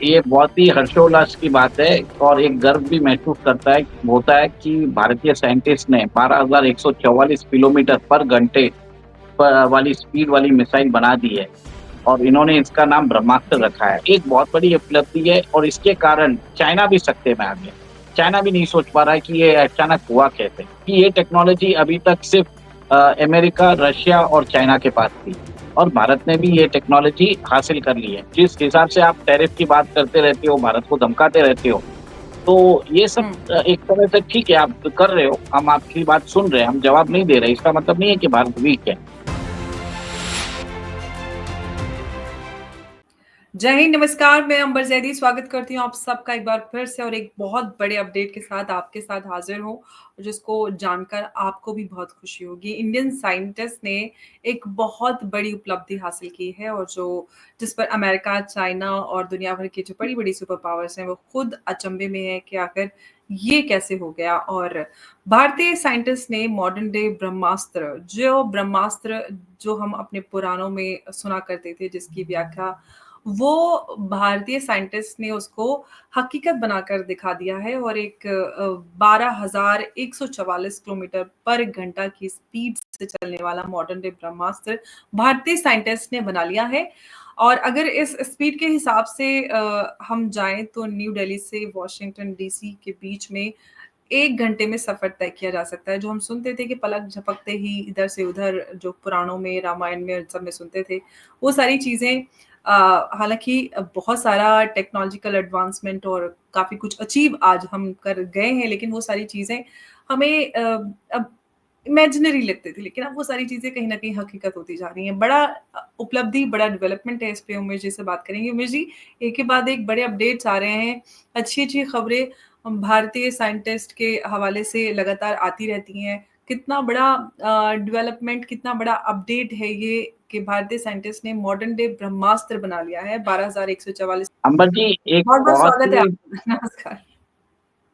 ये बहुत ही हर्षोल्लास की बात है और एक गर्व भी महसूस होता है कि भारतीय साइंटिस्ट ने 12,144 किलोमीटर पर घंटे वाली स्पीड वाली मिसाइल बना दी है और इन्होंने इसका नाम ब्रह्मास्त्र जी। रखा है। एक बहुत बड़ी उपलब्धि है और इसके कारण चाइना भी सकते में आ गया। चाइना भी नहीं सोच पा रहा है कि ये अचानक हुआ कैसे? कि ये टेक्नोलॉजी अभी तक सिर्फ अमेरिका, रशिया और चाइना के पास थी और भारत ने भी ये टेक्नोलॉजी हासिल कर ली है। जिस हिसाब से आप टैरिफ की बात करते रहते हो, भारत को धमकाते रहते हो, तो ये सब हुँ। एक तरह से ठीक है, आप कर रहे हो, हम आपकी बात सुन रहे हैं, हम जवाब नहीं दे रहे, इसका मतलब नहीं है कि भारत वीक है। जय हिंद, नमस्कार, मैं अंबर ज़ैदी स्वागत करती हूँ आप सबका एक बार फिर से और एक बहुत बड़े अपडेट के साथ आपके साथ हाज़िर हूँ, जिसको जानकर आपको भी बहुत खुशी होगी। इंडियन साइंटिस्ट ने एक बहुत बड़ी उपलब्धि हासिल की है और जिस पर अमेरिका, चाइना और दुनिया भर की जो बड़ी-बड़ी सुपर पावर्स हैं, वो खुद अचंभे में हैं कि आखिर ये कैसे हो गया। और भारतीय साइंटिस्ट ने मॉडर्न डे ब्रह्मास्त्र जो हम अपने पुराणों में सुना करते थे, जिसकी व्याख्या वो भारतीय साइंटिस्ट ने उसको हकीकत बनाकर दिखा दिया है और एक 12,144 किलोमीटर पर घंटा की स्पीड से चलने वाला मॉडर्न डे ब्रह्मास्त्र भारतीय साइंटिस्ट ने बना लिया है। और अगर इस स्पीड के हिसाब से हम जाएँ तो न्यू दिल्ली से वॉशिंगटन डीसी के बीच में 1 घंटे में सफ़र तय किया जा सकता है। जो हम सुनते थे कि पलक झपकते ही इधर से उधर जो पुराणों में, रामायण में, उन सब में सुनते थे, वो सारी चीज़ें हालाँकि बहुत सारा टेक्नोलॉजिकल एडवांसमेंट और काफ़ी कुछ अचीव आज हम कर गए हैं, लेकिन वो सारी चीज़ें हमें अब इमेजिनरी लगती थी, लेकिन अब वो सारी चीज़ें कहीं न कहीं हकीकत होती जा रही हैं। बड़ा उपलब्धि, बड़ा डेवलपमेंट है, इस पे उमेश जी से बात करेंगे। उमेश जी, एक के बाद एक बड़े अपडेट्स आ रहे हैं, अच्छी-अच्छी खबरें भारतीय साइंटिस्ट के हवाले से लगातार आती रहती हैं। कितना बड़ा डेवलपमेंट, कितना बड़ा अपडेट है ये कि भारतीय साइंटिस्ट ने मॉडर्न डे ब्रह्मास्त्र बना लिया है, 12,144। अंबर जी, एक बहुत-बहुत बहुत स्वागत है ही आपका। नमस्कार।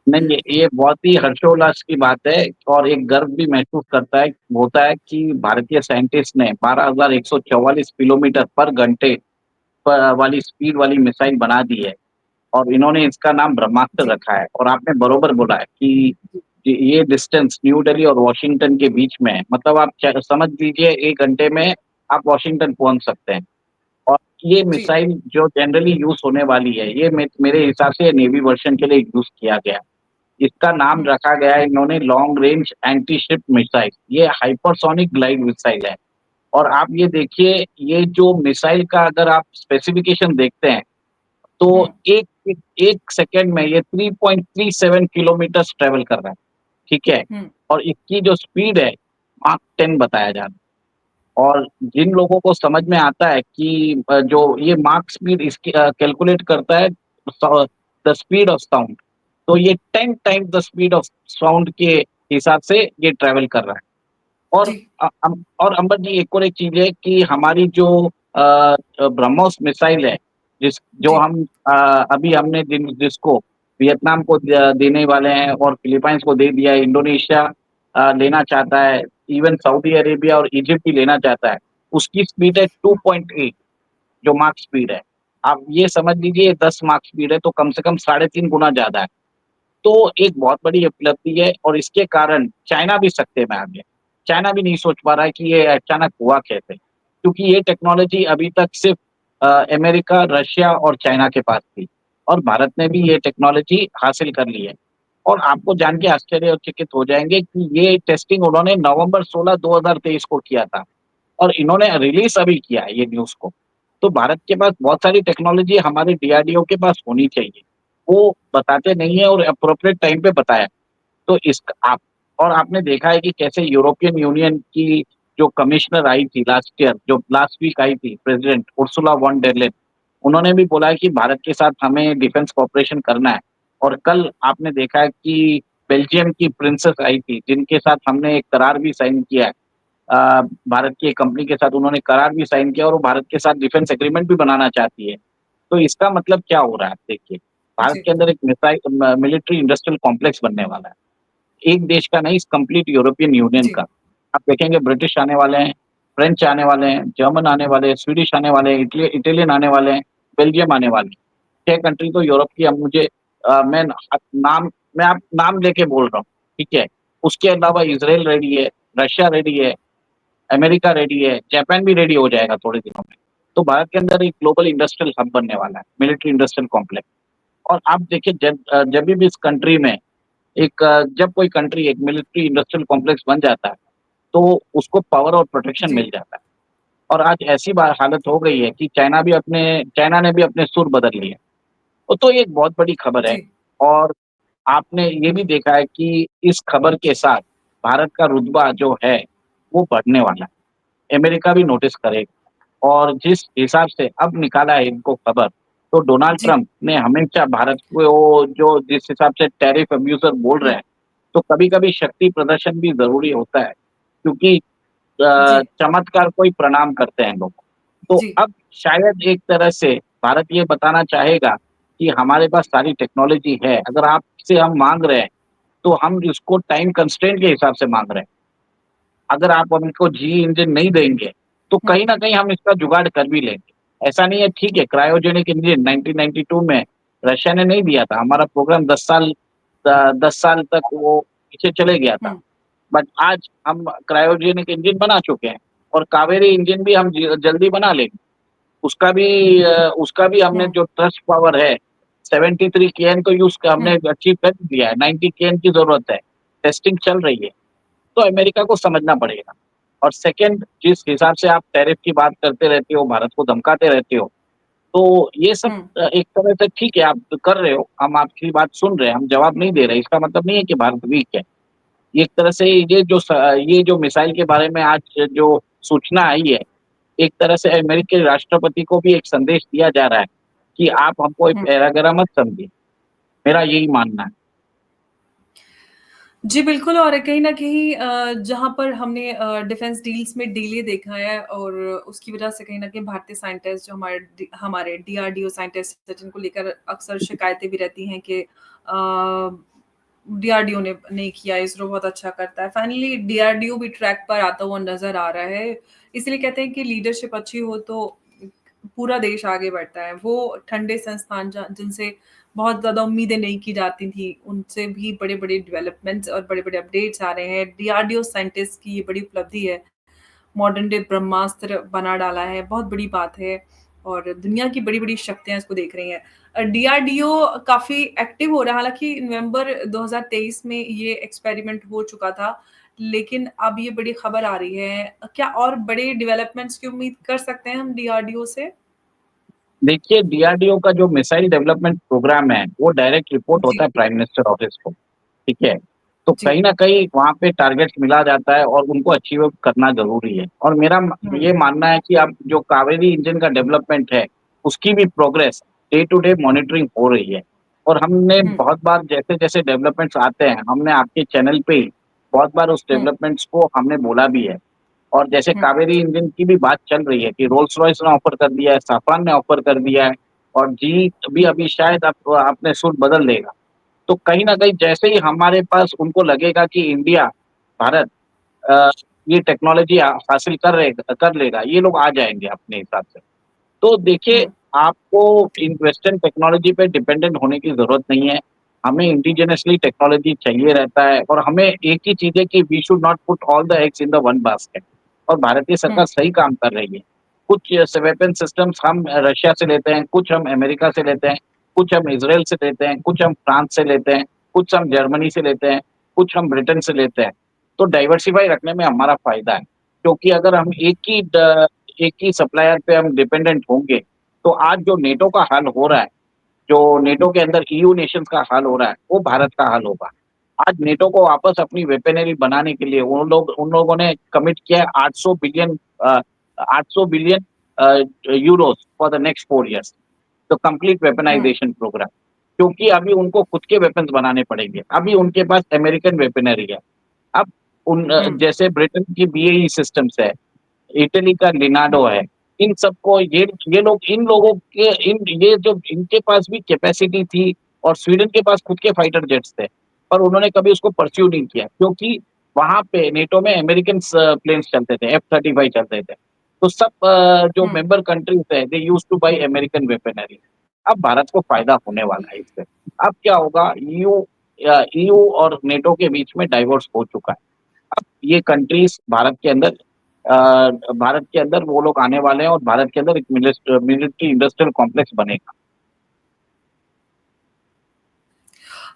नहीं, ये बहुत ही हर्षोल्लास की बात है और एक गर्व भी महसूस होता है कि भारतीय साइंटिस्ट ने 12,144 किलोमीटर पर घंटे वाली स्पीड वाली मिसाइल बना दी है और इन्होंने इसका नाम ब्रह्मास्त्र जी, रखा है और आपने बरोबर बोला है कि जी, ये डिस्टेंस न्यू दिल्ली और वॉशिंगटन के बीच में है। मतलब आप समझ लीजिए 1 घंटे में आप वॉशिंगटन पहुँच सकते हैं और ये जी, मिसाइल जो जनरली यूज़ होने वाली है, ये मेरे हिसाब से नेवी वर्ज़न के लिए यूज़ किया गया है। इसका नाम हुँ, रखा गया है इन्होंने long range anti ship missile. ये हाइपरसोनिक ग्लाइड मिसाइल है और आप ये देखिए, ये जो मिसाइल का अगर आप स्पेसिफिकेशन देखते हैं, हुँ, तो 1 सेकंड में ये 3.37 किलोमीटर्स ट्रैवल कर रहा है, ठीक है? हुँ, और इसकी जो स्पीड है, माक 10 बताया जा रहा है और जिन लोगों को समझ में आता है कि जो ये माक स्पीड इसकी कैलकुलेट करता है द स्पीड ऑफ साउंड, तो ये 10 times the speed of sound के हिसाब से ये ट्रैवल कर रहा है। और जी, और अंबर जी, एक और एक चीज़ है कि हमारी जो ब्रह्मोस मिसाइल है, जो जी, हम अभी हमने जिसको वियतनाम को देने वाले हैं और फिलीपाइंस को दे दिया है, इंडोनेशिया लेना चाहता है, इवन सऊदी अरेबिया और इजिप्ट भी लेना चाहता है। उसकी स्पीड है 2.8 जो माक स्पीड है। आप ये समझ लीजिए 10 माक स्पीड है तो कम से कम साढ़े 3 गुना ज़्यादा है। तो एक बहुत बड़ी उपलब्धि है और इसके कारण चाइना भी सकते में आ गया। चाइना भी नहीं सोच पा रहा है कि ये अचानक हुआ कैसे? क्योंकि ये टेक्नोलॉजी अभी तक सिर्फ अमेरिका, रशिया और चाइना के पास थी और भारत ने भी ये टेक्नोलॉजी हासिल कर ली है। और आपको जान के आश्चर्यचकित हो जाएँगे कि ये टेस्टिंग उन्होंने नवंबर 16, 2023 को किया था और इन्होंने रिलीज़ अभी किया है ये न्यूज़ को। तो भारत के पास बहुत सारी टेक्नोलॉजी हमारे डीआरडीओ के पास होनी चाहिए। वो बताते नहीं है और एप्रोप्रिएट टाइम पे बताया। तो इस आप और आपने देखा है कि कैसे यूरोपियन यूनियन की जो कमिश्नर आई थी लास्ट ईयर, जो लास्ट वीक आई थी, प्रेसिडेंट उर्सुला वॉन डेर लेyen, उन्होंने भी बोला है कि भारत के साथ हमें डिफेंस कोऑपरेशन करना है। और कल आपने देखा है कि बेल्जियम की प्रिंसेस आई थी, जिनके साथ हमने एक करार भी साइन किया है। भारत की एक कंपनी के साथ उन्होंने करार भी साइन किया और वो भारत के साथ डिफेंस एग्रीमेंट भी बनाना चाहती है। तो इसका मतलब क्या हो रहा है, आप देखिए, भारत जी, के अंदर एक मिलिट्री इंडस्ट्रियल कॉम्प्लेक्स बनने वाला है। एक देश का नहीं, इस कंप्लीट यूरोपियन यूनियन जी, का। आप देखेंगे ब्रिटिश आने वाले हैं, फ्रेंच आने वाले हैं, जर्मन आने वाले हैं, स्वीडिश आने वाले हैं, इटालियन आने वाले हैं, बेल्जियम आने वाले हैं। 6 कंट्री तो यूरोप की अब मुझे मैं नाम मैं आप नाम लेके बोल रहा हूँ, ठीक है? उसके अलावा इज़राइल रेडी है, रशिया रेडी है, अमेरिका रेडी है, जापान भी रेडी हो जाएगा थोड़े दिनों में। तो भारत के अंदर एक ग्लोबल इंडस्ट्रियल हब बनने वाला है, मिलिट्री इंडस्ट्रियल कॉम्प्लेक्स। और आप देखिए जब भी इस कंट्री में जब कोई कंट्री एक मिलिट्री इंडस्ट्रियल कॉम्प्लेक्स बन जाता है, तो उसको पावर और प्रोटेक्शन जी, मिल जाता है। और आज ऐसी हालत हो गई है कि चाइना ने भी अपने सुर बदल लिए। तो ये एक बहुत बड़ी खबर है। जी, और आपने ये भी देखा है कि इस खबर के साथ भारत का रुतबा जो है, वो बढ़ने वाला है। अमेरिका भी नोटिस करेगा और जिस हिसाब से अब निकाला है इनको खबर, तो डोनाल्ड जी। ट्रम्प ने हमेशा भारत को जो जिस हिसाब से टैरिफ अब्यूज़र बोल रहे हुँ, हैं, तो कभी-कभी शक्ति प्रदर्शन भी ज़रूरी होता है, क्योंकि जी, चमत्कार को ही प्रणाम करते हैं लोग। तो जी, अब शायद एक तरह से भारत ये बताना चाहेगा कि हमारे पास सारी टेक्नोलॉजी है, अगर आपसे हम माँग रहे हैं, तो हम इसको टाइम कंस्ट्रेंट के हिसाब से माँग रहे हैं। अगर आप हमको जी इंजन नहीं देंगे, तो हुँ, कहीं न कहीं हम इसका जुगाड़ कर भी लेंगे। ऐसा नहीं है, ठीक है, क्रायोजेनिक इंजन 1992 में रशिया ने नहीं दिया था, हमारा प्रोग्राम 10 साल तक वो पीछे चले गया था। हुँ, बट आज हम क्रायोजेनिक इंजन बना चुके हैं और कावेरी इंजन भी हम जल्दी बना लेंगे। उसका भी हमने हुँ, जो थ्रस्ट पावर है, 73 केएन तो हमने हुँ, अचीव कर लिया है, 90 केएन की ज़रूरत है। टेस्टिंग चल रही है, तो अमेरिका को समझना पड़ेगा। और सेकंड, जिस हिसाब से आप टैरिफ की बात करते रहते हो, भारत को धमकाते रहते हो, तो ये सब हुँ, एक तरह से ठीक है, आप कर रहे हो, हम आपकी बात सुन रहे हैं, हम जवाब नहीं दे रहे, इसका मतलब नहीं है कि भारत वीक है। एक तरह से ये जो मिसाइल के बारे में आज जो सूचना आई है, एक तरह से अमेरिकी राष्ट्रपति को भी एक संदेश दिया जा रहा है कि आप हमको एक हुँ। पैराग्रा मत समझिए। मेरा यही मानना है। जी, बिल्कुल और कहीं न कहीं जहाँ पर हमने डिफेंस डील्स में डिले देखा है और उसकी वजह से कहीं न कहीं भारतीय साइंटिस्ट जो हमारे डीआरडीओ साइंटिस्ट हैं, जिनको लेकर अक्सर शिकायतें भी रहती हैं कि डीआरडीओ ने नहीं किया, इसरो बहुत अच्छा करता है। फाइनली डीआरडीओ भी ट्रैक पर आता हुआ नज़र आ रहा है। इसलिए कहते हैं कि लीडरशिप अच्छी हो तो पूरा देश आगे बढ़ता है। वो ठंडे संस्थान जिनसे बहुत ज़्यादा उम्मीदें नहीं की जाती थी, उनसे भी बड़े-बड़े डेवलपमेंट्स और बड़े-बड़े अपडेट्स आ रहे हैं। डीआरडीओ साइंटिस्ट की ये बड़ी उपलब्धि है। मॉडर्न डे ब्रह्मास्त्र बना डाला है, बहुत बड़ी बात है और दुनिया की बड़ी-बड़ी शक्तियाँ इसको देख रही हैं। डीआरडीओ काफ़ी एक्टिव हो रहा है, हालाँकि नवंबर 2023 में ये एक्सपेरिमेंट हो चुका था, लेकिन अब ये बड़ी खबर आ रही है। क्या और बड़े डेवलपमेंट्स की उम्मीद कर सकते हैं हम डीआरडीओ से? देखिए, डीआरडीओ का जो मिसाइल डेवलपमेंट प्रोग्राम है, वो डायरेक्ट रिपोर्ट जी, होता है प्राइम मिनिस्टर ऑफिस को, ठीक है? तो जी। कहीं न कहीं वहाँ पे टारगेट्स मिला जाता है और उनको अचीव करना ज़रूरी है। और मेरा हुँ, ये मानना है कि अब जो कावेरी इंजन का डेवलपमेंट है, उसकी भी progress day to day monitoring हो रही है। और हमने हुँ, बहुत बार जैसे-जैसे डेवलपमेंट्स आते हैं, हमने आपके चैनल पे ही बहुत बार उस हुँ, डेवलपमेंट्स को हमने बोला भी है। और जैसे हुँ, कावेरी इंजन की भी बात चल रही है कि रोल्स-रॉयस ने ऑफ़र कर दिया है, सैफ़रॉन ने ऑफ़र कर दिया है और जीई भी हुँ, अभी शायद अपने सुर बदल देगा। तो कहीं न कहीं जैसे ही हमारे पास उनको लगेगा कि भारत अ, ये टेक्नोलॉज़ी हासिल कर लेगा, ये लोग आ जाएँगे अपने हिसाब से। तो देखिए, हुँ, आपको इन वेस्टर्न टेक्नोलॉजी पे डिपेंडेंट होने की ज़रूरत नहीं है। हमें इंडिजिनसली टेक्नोलॉजी चाहिए रहता है और हमें एक ही चीज़ है कि we should not put all the eggs in the one basket. और भारतीय हुँ, सरकार सही काम कर रही है। कुछ वेपन सिस्टम्स हम रशिया से लेते हैं, कुछ हम अमेरिका से लेते हैं, कुछ हम इज़राइल से लेते हैं, कुछ हम फ्रांस से लेते हैं, कुछ हम जर्मनी से लेते हैं, कुछ हम ब्रिटेन से लेते हैं। तो डाइवर्सिफ़ाई रखने में हमारा फ़ायदा है, क्योंकि अगर हम एक ही सप्लायर पे हम डिपेंडेंट होंगे, तो आज जो नेटो का हाल हो रहा है, जो नेटो के अंदर ईयू नेशंस का हाल हो रहा है, वो भारत का हाल होगा। आज नेटो को वापस अपनी वेपनरी बनाने के लिए उन लोगों ने कमिट किया है 800 billion Euros for the next 4 years, तो कंप्लीट हुँ, वेपनाइजेशन प्रोग्राम। क्योंकि अभी उनको खुद के वेपन्स बनाने पड़ेंगे। अभी उनके पास अमेरिकन वेपनरी है। अब हुँ, जैसे ब्रिटेन की बीएई सिस्टम्स है, इटली का लिनाडो है। इन सबको ये लोग इन लोगों के इन ये जो इनके पास भी कैपेसिटी थी और स्वीडन के पास खुद के फाइटर जेट्स थे, पर उन्होंने कभी उसको परस्यू नहीं किया, क्योंकि वहाँ पे नेटो में अमेरिकन प्लेन्स चलते थे, F-35 चलते थे। तो सब जो हुँ, मेंबर कंट्रीज़ है, they used to buy American weaponry. अब भारत को फ़ायदा होने वाला है इससे। अब क्या होगा, ईयू और नेटो के बीच में डाइवोर्स हो चुका है। अब ये कंट्रीज़ भारत के अंदर वो लोग आने वाले हैं और भारत के अंदर एक मिलिट्री इंडस्ट्रियल कॉम्प्लेक्स बनेगा।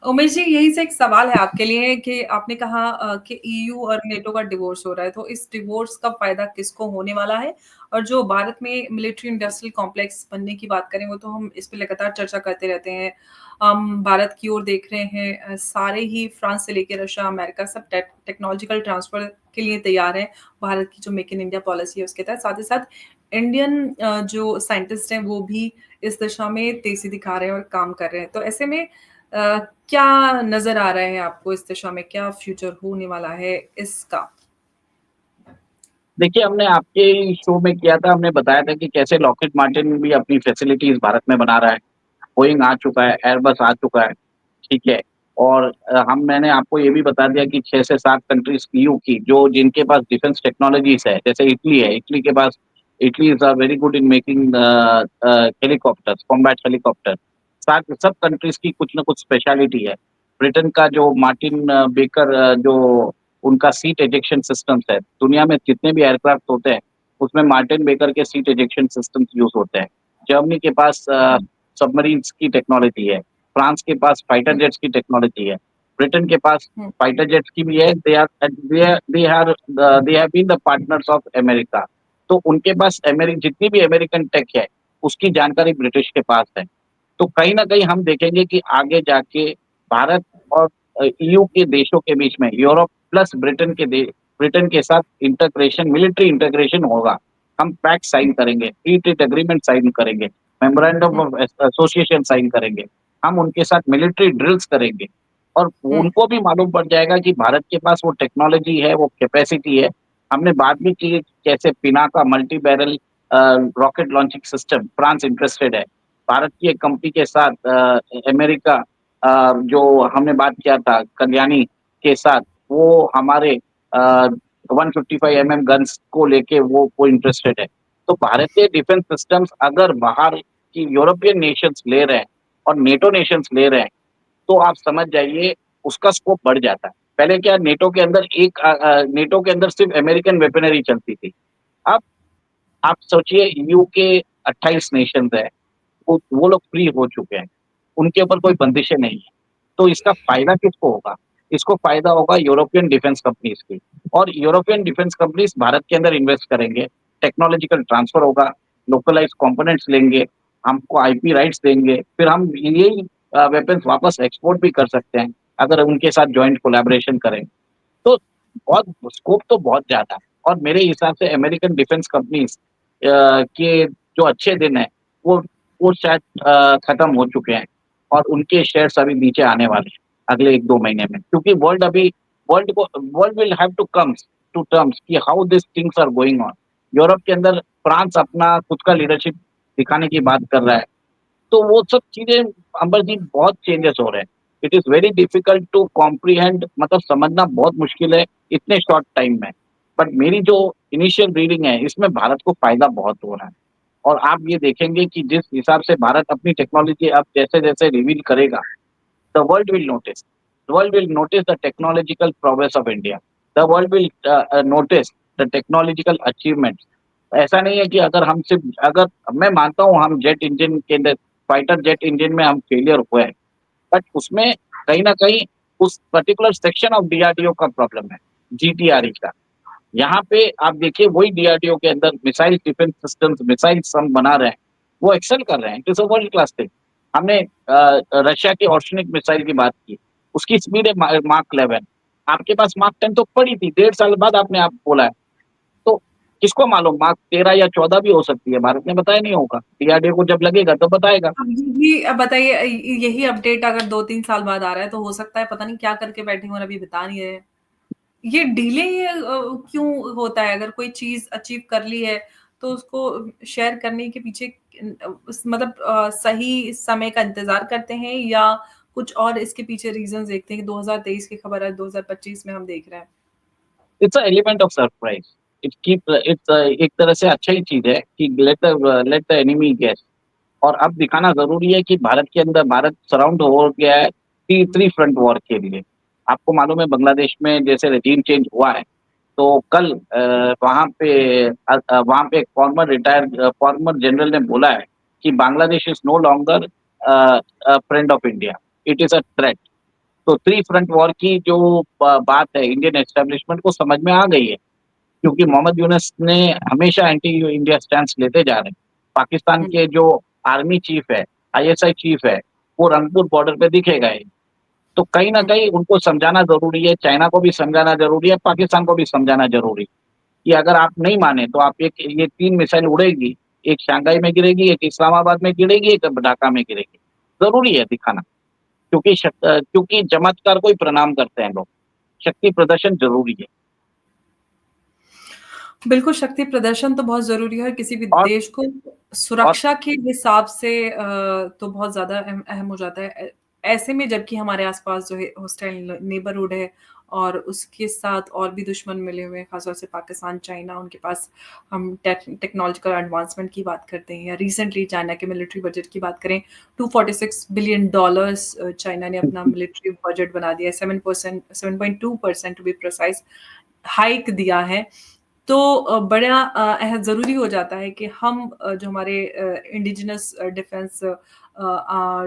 उमेश जी, यही से एक सवाल है आपके लिए कि आपने कहा कि ईयू और नेटो का डिवोर्स हो रहा है, तो इस डिवोर्स का फ़ायदा किसको होने वाला है? और जो भारत में मिलिट्री इंडस्ट्रियल कॉम्प्लेक्स बनने की बात करें, वो तो हम इस पे लगातार चर्चा करते रहते हैं। हम भारत की ओर देख रहे हैं सारे ही फ्रांस से लेके रशिया, अमेरिका सब टेक्नोलॉजिकल ट्रांसफर के लिए तैयार हैं, भारत की जो मेक इन इंडिया पॉलिसी है उसके तहत। साथ ही साथ इंडियन जो साइंटिस्ट हैं, वो भी इस दिशा में तेज़ी दिखा रहे हैं और काम कर रहे हैं। तो ऐसे में अ, क्या नज़र आ रहा है आपको इस दिशा में? क्या फ्यूचर होने वाला है इसका? देखिए, हमने आपके ही शो में किया था, हमने बताया था कि कैसे लॉकहीड मार्टिन भी अपनी फैसिलिटीज़ भारत में बना रहा है। बोइंग आ चुका है, एयरबस आ चुका है, ठीक है? और मैंने आपको ये भी बता दिया कि 6 से 7 कंट्रीज़ ईयू की जो जिनके पास डिफेंस टेक्नोलॉजीज़ है, जैसे इटली है, इटली के पास Italy is very good in making helicopters, combat helicopter. साथ सब कंट्रीज़ की कुछ ना कुछ स्पेशलिटी है। ब्रिटेन का जो मार्टिन बेकर जो उनका सीट इजेक्शन सिस्टम्स है, दुनिया में जितने भी एयरक्राफ्ट होते हैं, उसमें मार्टिन बेकर के सीट इजेक्शन सिस्टम्स यूज़ होते हैं। जर्मनी के पास सबमरीन्स की टेक्नोलॉजी है, फ्रांस के पास फाइटर हुँ, जेट्स की टेक्नोलॉजी है, ब्रिटेन के पास हुँ, फाइटर जेट्स की भी है, they have been the partners of America. तो उनके पास जितनी भी अमेरिकन टेक है, उसकी जानकारी ब्रिटिश के पास है। तो कहीं न कहीं हम देखेंगे कि आगे जाके भारत और ईयू के देशों के बीच में यूरोप प्लस ब्रिटेन के साथ मिलिट्री इंटीग्रेशन होगा। हम पैक्ट साइन करेंगे, फ्री ट्रेड एग्रीमेंट साइन करेंगे, memorandum um, of association sign करेंगे। हम उनके साथ मिलिट्री ड्रिल्स करेंगे और हुँ, उनको भी मालूम पड़ जाएगा कि भारत के पास वो टेक्नोलॉजी है, वो कैपेसिटी है। हमने बात भी की कैसे Pinaka multi barrel rocket launching system France interested है। भारत की एक कंपनी के साथ अमेरिका जो हमने बात किया था कल्याणी के साथ, वो हमारे 155 गन्स को लेके वो इंटरेस्टेड है। तो भारतीय डिफेंस सिस्टम्स अगर बाहर की यूरोपियन नेशंस ले रहे हैं और नेटो नेशंस ले रहे हैं, तो आप समझ जाइए उसका स्कोप बढ़ जाता है। पहले क्या नेटो के अंदर सिर्फ अमेरिकन वेपनरी चलती थी। अब आप सोचिए ईयू के 28 नेशंस हैं, वो लोग फ्री हो चुके हैं। उनके ऊपर कोई हुँ, बंदिशें नहीं है। तो इसका फ़ायदा किसको होगा? इसको फ़ायदा होगा यूरोपियन डिफेंस कंपनीज़ की और यूरोपियन डिफेंस कंपनीज़ भारत के अंदर इन्वेस्ट करेंगे, टेक्नोलॉजिकल ट्रांसफर होगा, लोकलाइज़्ड कंपोनेंट्स लेंगे, हमको आईपी राइट्स देंगे, फिर हम यही वेपन्स वापस एक्सपोर्ट भी कर सकते हैं, अगर उनके साथ जॉइंट कोलैबोरेशन करें। तो बहुत स्कोप तो बहुत ज़्यादा है और मेरे हिसाब से अमेरिकन डिफेंस कंपनीज़ के जो अच्छे दिन हैं, वो वो शायद खत्म हो चुके हैं और उनके शेयर्स अभी नीचे आने वाले हैं, अगले 1-2 महीने में। क्योंकि world will have to comes to terms कि how this things are going on. Europe के अंदर फ्रांस अपना खुद का लीडरशिप दिखाने की बात कर रहा है। तो वो सब चीज़ें अंबर जी बहुत चेंजेस हो रहे हैं। It is very difficult to comprehend मतलब समझना बहुत मुश्किल है इतने शॉर्ट टाइम में। बट मेरी जो इनिशियल रीडिंग है इसमें भारत को फ़ायदा बहुत हो रहा है। और आप ये देखेंगे कि जिस हिसाब से भारत अपनी टेक्नोलॉजी अब जैसे-जैसे रिवील करेगा, the world will notice. The world will notice the technological prowess of India. The world will notice the technological achievements. ऐसा नहीं है कि अगर मैं मानता हूँ हम जेट इंजन के अंदर फाइटर जेट इंजन में हम फेलियर हुए हैं, बट उसमें कहीं न कहीं उस पर्टिकुलर सेक्शन ऑफ डीआरडीओ का प्रॉब्लम है, जीटीआरई का। यहाँ पे आप देखिए वही डीआरडीओ के अंदर मिसाइल डिफेंस सिस्टम्स, मिसाइल्स हम बना रहे हैं, वो एक्सेल कर रहे हैं। It is a world class thing. हमने रशिया की ऑर्शनिक मिसाइल की बात की, उसकी स्पीड है माक 11। आपके पास माक 10 तो पड़ी थी, 1.5 साल बाद आपने आप बोला है। तो किसको मालूम मार्क 13 या 14 भी हो सकती है, भारत ने बताया नहीं होगा। डीआरडीओ को जब लगेगा तो बताएगा। अब ये बताइए यही अपडेट अगर 2-3 साल बाद आ रहा है, तो हो सकता है पता नहीं क्या करके बैठे हों और अभी बता नहीं रहे हैं। ये डिले क्यों होता है? अगर कोई चीज़ अचीव कर ली है, तो उसको शेयर करने के पीछे उस मतलब सही समय का इंतज़ार करते हैं या कुछ और इसके पीछे रीज़न्स देखते हैं कि 2023 की खबर है, 2025 में हम देख रहे हैं? It's a element of surprise. It's एक तरह से अच्छा ही चीज़ है कि लेट द एनिमी गेस। और अब दिखाना ज़रूरी है कि भारत के अंदर भारत सराउंड हो गया है 3 फ्रंट वॉर के लिए। आपको मालूम है बांग्लादेश में जैसे रेजिम चेंज हुआ है, तो कल वहाँ पे एक फॉर्मर जनरल ने बोला है कि Bangladesh is no longer friend of India, it is a threat. तो 3 फ्रंट वॉर की जो बात है इंडियन एस्टेब्लिशमेंट को समझ में आ गई है, क्योंकि मोहम्मद यूनुस ने हमेशा एंटी इंडिया स्टैंस लेते जा रहे हैं। पाकिस्तान हुँ, के जो आर्मी चीफ है, आईएसआई चीफ है, वो रंगपुर बॉर्डर पे दिखेगा ही। तो कहीं न हुँ। कहीं उनको समझाना ज़रूरी है, चाइना को भी समझाना ज़रूरी है, पाकिस्तान को भी समझाना ज़रूरी है, कि अगर आप नहीं माने तो आप एक ये 3 मिसाइल उड़ेगी, एक शंघाई में गिरेगी, एक इस्लामाबाद में गिरेगी, एक ढाका में गिरेगी। ज़रूरी है दिखाना, क्योंकि चमत्कार को ही प्रणाम करते हैं लोग। शक्ति प्रदर्शन ज़रूरी है। बिल्कुल, शक्ति प्रदर्शन तो बहुत ज़रूरी है, किसी भी और देश को और सुरक्षा के हिसाब से तो बहुत ज़्यादा अहम अहम हो जाता है। ऐसे में जबकि हमारे आस-पास जो है हॉस्टाइल नेबरहुड है और उसके साथ और भी दुश्मन मिले हुए हैं, ख़ासतौर से पाकिस्तान, चाइना, उनके पास हम टेक्नोलॉजिकल एडवांसमेंट की बात करते हैं या रिसेंटली चाइना के मिलिट्री बजट की बात करें, $246 बिलियन चाइना ने अपना मिलिट्री बजट बना दिया है, 7% 7.2% टू बी प्रिसाइज़ हाइक दिया है। तो बड़ा ज़रूरी हो जाता है कि हम जो हमारे इंडिजिनस डिफेंस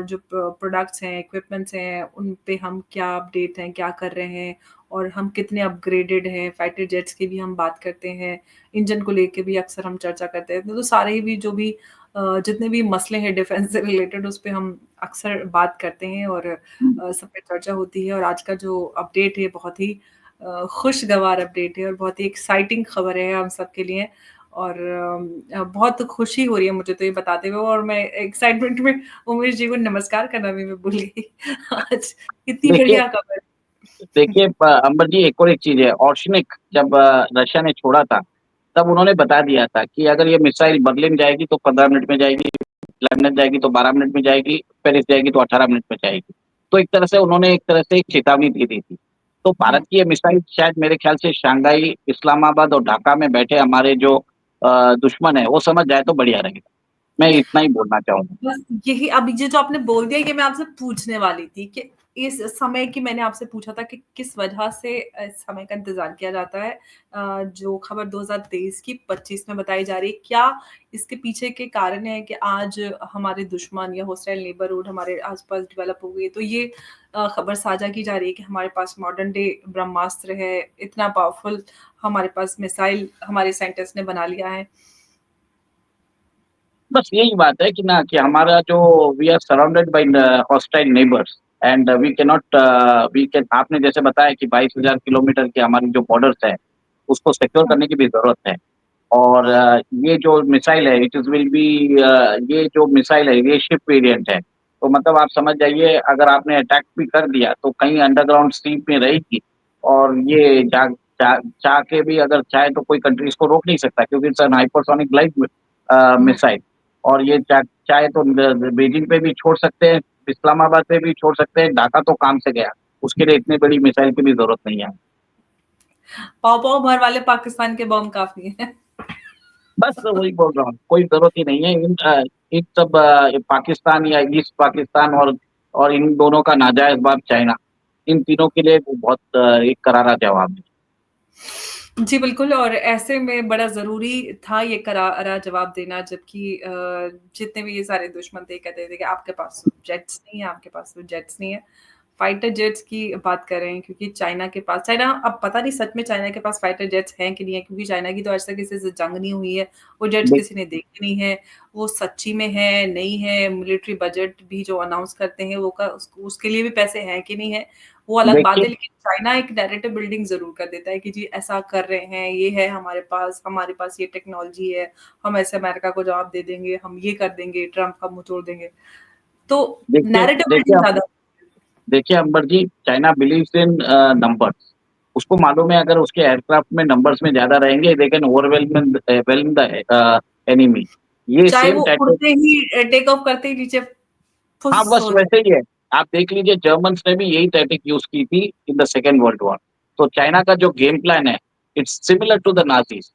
जो प्रोडक्ट्स हैं, इक्विपमेंट्स हैं, उन पे हम क्या अपडेट हैं, क्या कर रहे हैं और हम कितने अपग्रेडेड हैं। फाइटर जेट्स की भी हम बात करते हैं, इंजन को लेके भी अक्सर हम चर्चा करते हैं। तो सारे ही भी जो भी जितने भी मसले हैं डिफेंस से रिलेटेड उस पे हम अक्सर बात करते हैं और सब पे चर्चा होती है और आज का जो अपडेट है बहुत ही खुशगवार अपडेट है और बहुत ही एक्साइटिंग खबर है हम सबके लिए और बहुत खुशी हो रही है मुझे तो ये बताते हुए और मैं एक्साइटमेंट में उमेश जी को नमस्कार करना भी मैं भूल गई। आज इतनी देखिए बढ़िया खबर। देखिए अंबर जी एक और एक चीज़ है, ऑर्शनिक जब रशिया ने छोड़ा था, तब उन्होंने बता दिया था कि अगर ये मिसाइल बर्लिन जाएगी तो 15 मिनट में जाएगी, लंदन जाएगी तो 12 मिनट में जाएगी, पेरिस जाएगी तो 18 मिनट में जाएगी। तो एक तरह से उन्होंने एक तरह से एक चेतावनी दे दी थी। तो भारत हुँ। की ये मिसाइल शायद मेरे ख्याल से शंघाई, इस्लामाबाद और ढाका में बैठे हमारे जो दुश्मन है, वो समझ जाए तो बढ़िया रहेगा। मैं इतना ही बोलना चाहूँगा। बस यही अब ये जो आपने बोल दिया ये मैं आपसे पूछने वाली थी कि इस समय की मैंने आपसे पूछा था कि किस वजह से इस समय का इंतज़ार किया जाता है। जो खबर 2023 की 25 में बताई जा रही है, क्या इसके पीछे के कारण है कि आज हमारे दुश्मन या होस्टाइल नेबरहुड हमारे आस-पास डेवलप हो गई है। तो ये खबर साझा की जा रही है कि हमारे पास मॉडर्न डे ब्रह्मास्त्र है, इतना पावरफुल हमारे पास मिसाइल हमारे साइंटिस्ट ने बना लिया है। बस यही बात है कि ना कि हमारा जो we are surrounded by hostile neighbours and we can not we can आपने जैसे बताया कि 22,000 किलोमीटर की हमारी जो बॉर्डर्स है, उसको सिक्योर करने की भी ज़रूरत है। और ये जो मिसाइल है इट इज़ विल बी ये जो मिसाइल है ये शिप वेरिएंट है। तो मतलब आप समझ जाइए अगर आपने अटैक भी कर दिया तो कहीं अंडरग्राउंड सी में रहेगी और ये चाह के भी अगर चाहे तो कोई कंट्री इसको रोक नहीं सकता क्योंकि it's an hypersonic glide hmm. Missile और ये चाहे तो बीजिंग पे भी छोड़ सकते हैं, इस्लामाबाद पे भी छोड़ सकते हैं, ढाका तो काम से गया। उसके लिए इतनी बड़ी मिसाइल की भी ज़रूरत नहीं है। पाव-पाव भर वाले पाकिस्तान के बम काफ़ी हैं। बस वही बोल रहा हूँ, कोई ज़रूरत ही नहीं है इन सब पाकिस्तान या ईस्ट पाकिस्तान और इन दोनों का नाजायज़ बाप चाइना, इन तीनों के लिए वो बहुत एक करारा जवाब है। जी, बिल्कुल और ऐसे में बड़ा ज़रूरी था ये करारा जवाब देना जबकि जितने भी ये सारे दुश्मन थे कहते थे कि आपके पास तो जेट्स नहीं है, आपके पास तो जेट्स नहीं है। फाइटर जेट्स की बात कर रहे हैं क्योंकि चाइना अब पता नहीं सच में चाइना के पास फाइटर जेट्स हैं कि नहीं है क्योंकि चाइना की तो आज तक किसी से जंग नहीं हुई है। वो जेट्स देख किसी ने देखे नहीं है, वो सच्ची में है, नहीं है, मिलिट्री बजट भी जो अनाउंस करते हैं वो उसके लिए भी पैसे हैं कि नहीं है, वो अलग बात देखिए है लेकिन चाइना एक नैरेटिव बिल्डिंग ज़रूर कर देता है कि जी ऐसा कर रहे हैं, ये है हमारे पास ये टेक्नोलॉजी है, हम ऐसे अमेरिका को जवाब दे देंगे, हम ये कर देंगे, ट्रम्प का मुँह तोड़ देंगे। तो देखिए नैरेटिव देखिए बिल्डिंग ज़्यादा देखिए अंबर जी, चाइना बिलीव्स इन नंबर्स। उसको मालूम है अगर उसके एयरक्राफ्ट में नंबर्स में ज़्यादा रहेंगे they can whelm the enemy. ये चाहे सेम वो टैक्टिक उड़ते ही टेक ऑफ करते ही नीचे हाँ, फुस बस हो जाए। वैसे ही है। आप देख लीजिए जर्मन्स ने भी यही टैक्टिक यूज़ की थी in the second world war. तो चाइना का जो गेम प्लान है, इट्स सिमिलर टू द नाज़ीज़।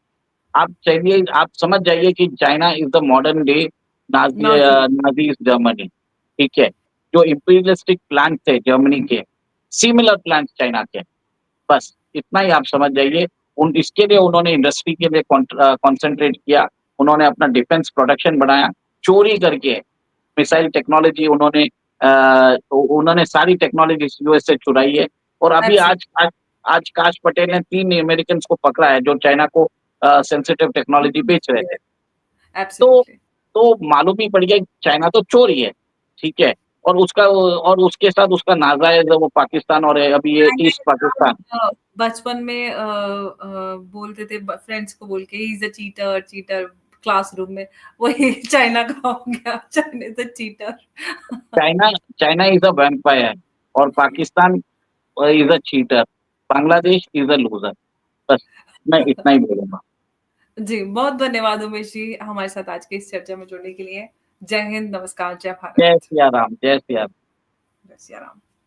आप समझ जाइए कि China is the modern day Nazi. Nazi Germany, ठीक है? जो इम्पीरियलिस्टिक प्लान थे जर्मनी के, सिमिलर प्लान्स चाइना के। बस इतना ही आप समझ जाइए। उन इसके लिए उन्होंने इंडस्ट्री के लिए कॉन्संट्रेट किया, उन्होंने अपना डिफेंस प्रोडक्शन बढ़ाया, चोरी करके मिसाइल टेक्नोलॉजी उन्होंने सारी टेक्नोलॉजी यूएस से चुराई है। और अभी आज एब्सोल्युटली, आज आज काश पटेल ने 3 अमेरिकन्स को पकड़ा है जो चाइना को सेंसिटिव टेक्नोलॉजी बेच रहे थे। तो एब्सोल्युटली। मालूम ही पड़ गया कि चाइना तो चोर ही है, ठीक है? और उसके साथ उसका नाज़ायज़ वो पाकिस्तान और अभी ये पहले ईस्ट पाकिस्तान। बचपन में बोलते थे फ्रेंड्स को बोल के he is a cheater cheater classroom में, वही चाइना का हो गया, China is a cheater. China China is a vampire और Pakistan is a cheater, Bangladesh is a loser. बस मैं इतना ही बोलूँगा। जी, बहुत धन्यवाद उमेश जी हमारे साथ आज की इस चर्चा में जुड़ने के लिए। जय हिंद, नमस्कार, जय जय भारत। सिया राम, जय सिया राम। जय सिया राम।